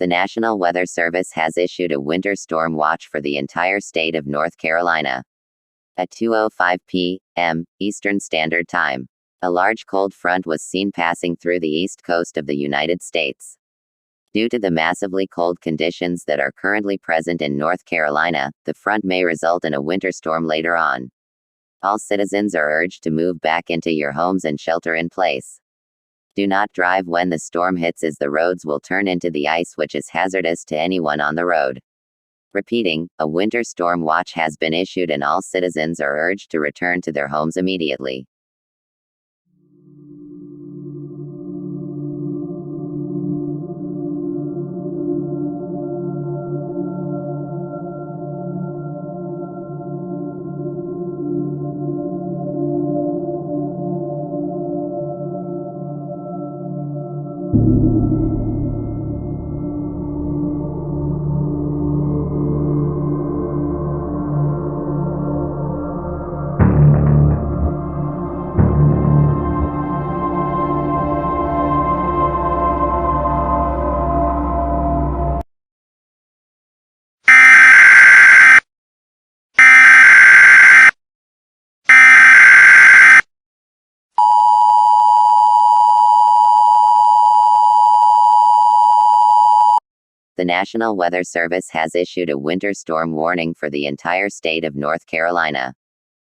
The National Weather Service has issued a winter storm watch for the entire state of North Carolina. At 2:05 p.m. Eastern Standard Time, a large cold front was seen passing through the east coast of the United States. Due to the massively cold conditions that are currently present in North Carolina, the front may result in a winter storm later on. All citizens are urged to move back into your homes and shelter in place. Do not drive when the storm hits, as the roads will turn into the ice, which is hazardous to anyone on the road. Repeating, a winter storm watch has been issued and all citizens are urged to return to their homes immediately. The National Weather Service has issued a winter storm warning for the entire state of North Carolina.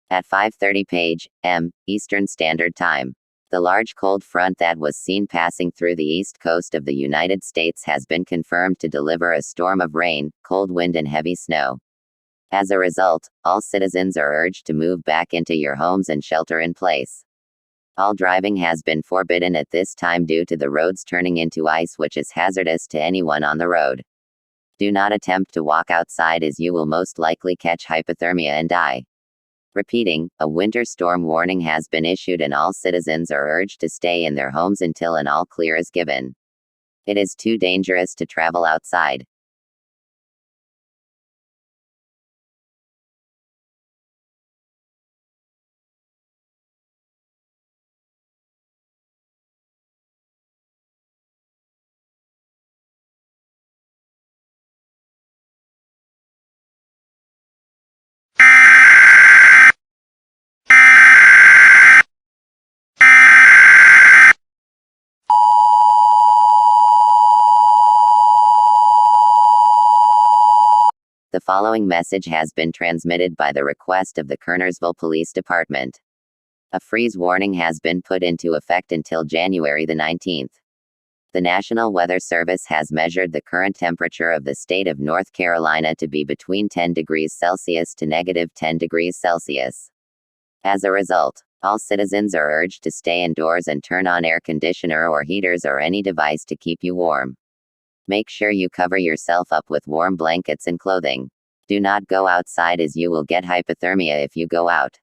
At 5:30 p.m. Eastern Standard Time, the large cold front that was seen passing through the east coast of the United States has been confirmed to deliver a storm of rain, cold wind and heavy snow. As a result, all citizens are urged to move back into your homes and shelter in place. All driving has been forbidden at this time due to the roads turning into ice, which is hazardous to anyone on the road. Do not attempt to walk outside, as you will most likely catch hypothermia and die. Repeating, a winter storm warning has been issued and all citizens are urged to stay in their homes until an all clear is given. It is too dangerous to travel outside. The following message has been transmitted by the request of the Kernersville Police Department. A freeze warning has been put into effect until January the 19th. The National Weather Service has measured the current temperature of the state of North Carolina to be between 10 degrees Celsius to negative 10 degrees Celsius. As a result, all citizens are urged to stay indoors and turn on air conditioner or heaters or any device to keep you warm. Make sure you cover yourself up with warm blankets and clothing. Do not go outside, as you will get hypothermia if you go out.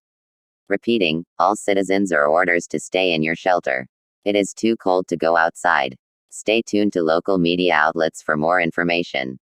Repeating, all citizens are ordered to stay in your shelter. It is too cold to go outside. Stay tuned to local media outlets for more information.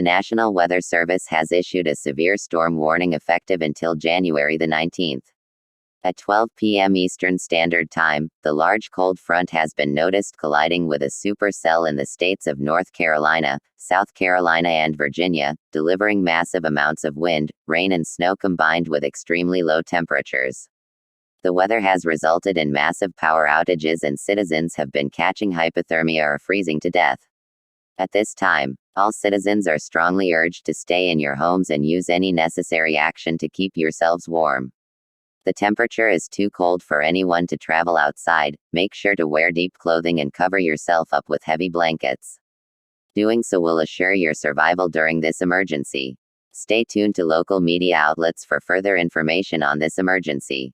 The National Weather Service has issued a severe storm warning effective until January the 19th. At 12 p.m. Eastern Standard Time, the large cold front has been noticed colliding with a supercell in the states of North Carolina, South Carolina and Virginia, delivering massive amounts of wind, rain and snow combined with extremely low temperatures. The weather has resulted in massive power outages and citizens have been catching hypothermia or freezing to death. At this time, all citizens are strongly urged to stay in your homes and use any necessary action to keep yourselves warm. The temperature is too cold for anyone to travel outside. Make sure to wear deep clothing and cover yourself up with heavy blankets. Doing so will assure your survival during this emergency. Stay tuned to local media outlets for further information on this emergency.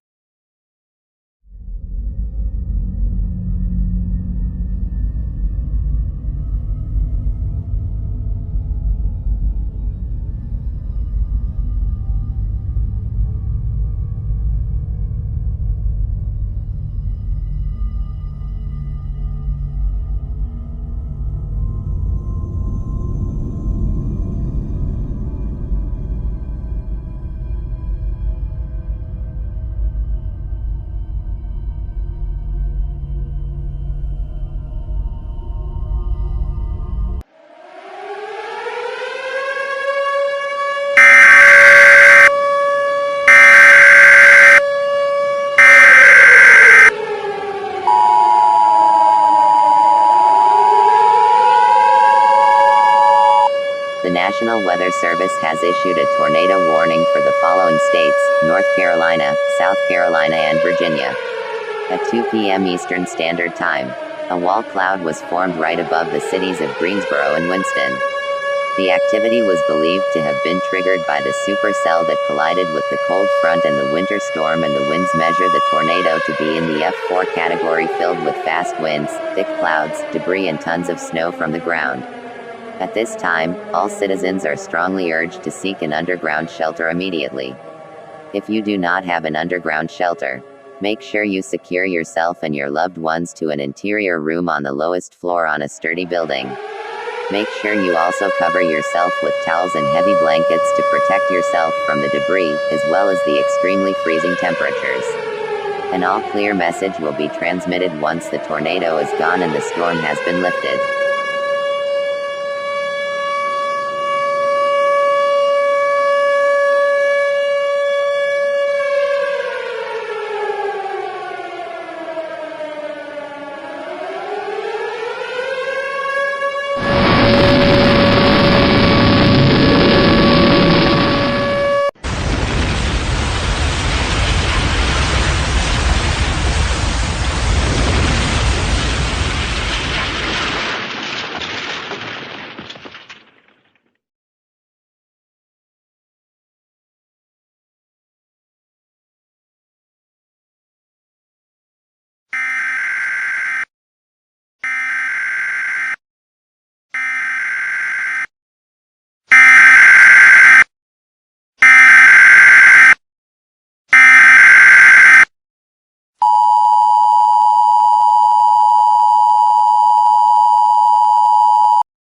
The National Weather Service has issued a tornado warning for the following states: North Carolina, South Carolina and Virginia. At 2 p.m. Eastern Standard Time, a wall cloud was formed right above the cities of Greensboro and Winston. The activity was believed to have been triggered by the supercell that collided with the cold front and the winter storm, and the winds measure the tornado to be in the EF4 category, filled with fast winds, thick clouds, debris and tons of snow from the ground. At this time, all citizens are strongly urged to seek an underground shelter immediately. If you do not have an underground shelter, make sure you secure yourself and your loved ones to an interior room on the lowest floor on a sturdy building. Make sure you also cover yourself with towels and heavy blankets to protect yourself from the debris, as well as the extremely freezing temperatures. An all-clear message will be transmitted once the tornado is gone and the storm has been lifted.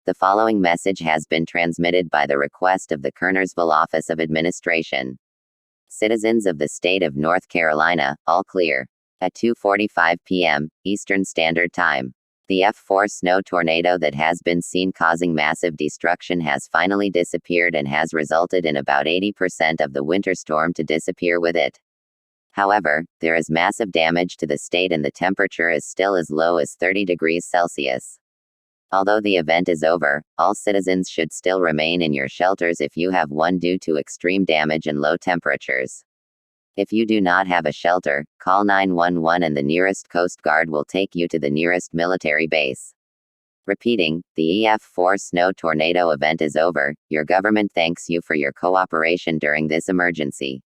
The following message has been transmitted by the request of the Kernersville Office of Administration. Citizens of the state of North Carolina, all clear. At 2:45 p.m. Eastern Standard Time, the EF4 snow tornado that has been seen causing massive destruction has finally disappeared and has resulted in about 80% of the winter storm to disappear with it. However, there is massive damage to the state and the temperature is still as low as 30 degrees Celsius. Although the event is over, all citizens should still remain in your shelters if you have one due to extreme damage and low temperatures. If you do not have a shelter, call 911 and the nearest Coast Guard will take you to the nearest military base. Repeating, the EF4 Snow Tornado event is over. Your government thanks you for your cooperation during this emergency.